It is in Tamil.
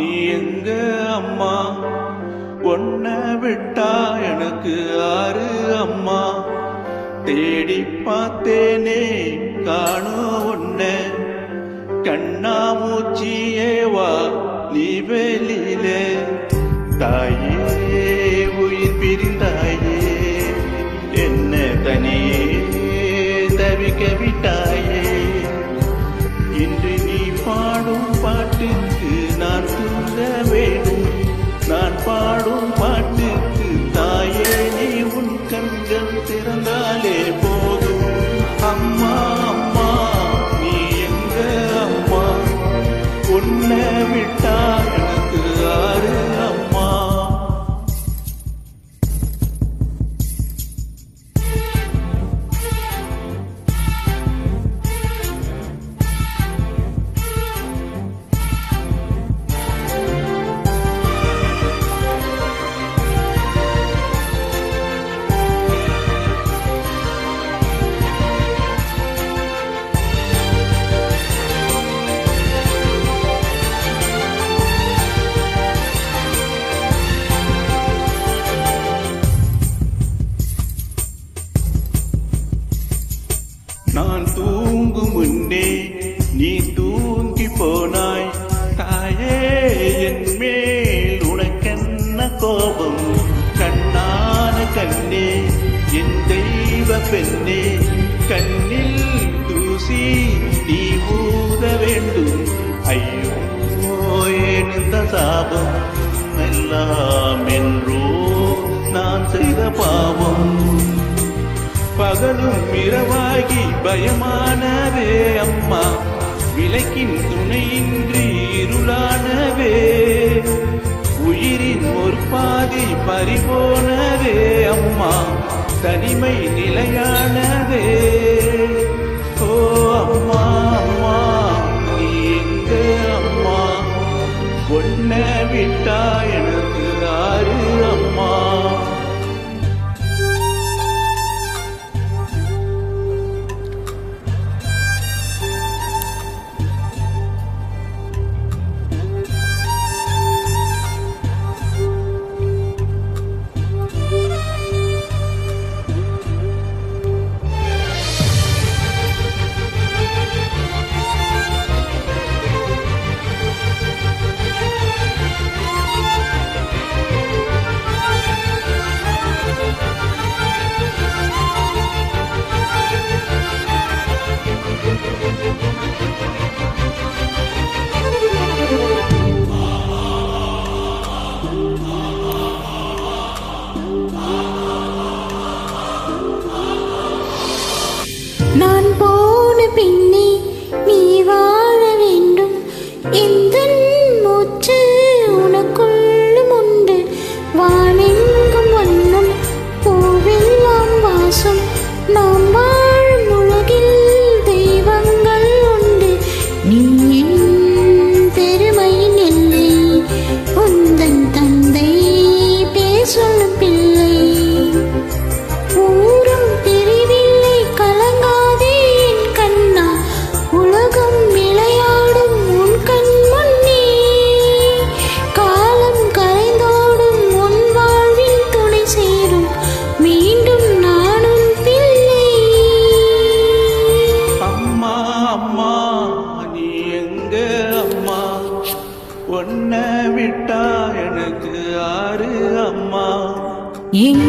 நீ எங்க அம்மா, உன்னை விட்டா எனக்கு ஆறு அம்மா. தேடி பார்த்தேனே காணோம் உன்னை, கண்ணாமூச்சியே வா நீ வெளியிலே. தாயே உயிர் பிரிந்தாயே, என்ன தனியே தவிக்க விட்டாயே. இன்று நீ பாடும் பாட்டுக்கு நான் தூங்க வேணும், நான் பாடும் பாட்டுக்கு தாயே நீ உன் கண்கள் திறந்தாலே போதும். அம்மா அம்மா நீ எங்க அம்மா, உன்னை விட்டா எனக்கு ஆறு அம்மா. நான் தூங்கும் முன்னே நீ தூங்கி போனாய் தாயே, என் மேல் உனக்கென்ன கோபம். கண்ணான கண்ணே என் தெய்வ பெண்ணே, கண்ணில் தூசி நீ ஊத வேண்டும். ஐயோ ஏன் இந்த சாபம் எல்லாம் என்றோ நான் செய்த பாவம். பகலும் இரவாகி பயமானவே அம்மா, விளக்கின் துணையின்றி இருளானவே. உயிரின் ஒரு பாதி பறிபோனவே அம்மா, தனிமை நிலையானவே. ஓ அம்மா அம்மா நீ எங்க அம்மா, உன்னை விட்டா எனக்கு ஆறு அம்மா. நான் போன பின்னே நீ வாழ வேண்டும், எந்த மூச்சு உனக்குள்ளும் உண்டு. வானெங்கும் வண்ணம் பூவெல்லாம் வாசம், நாம் வாழும் உலகில் தெய்வங்கள் உண்டு. நீ என் பெருமையின் எல்லை, உந்தன் தந்தை பேர் சொல்லும் பிள்ளை. உன்னை விட்டா எனக்கு ஆறு அம்மா. என்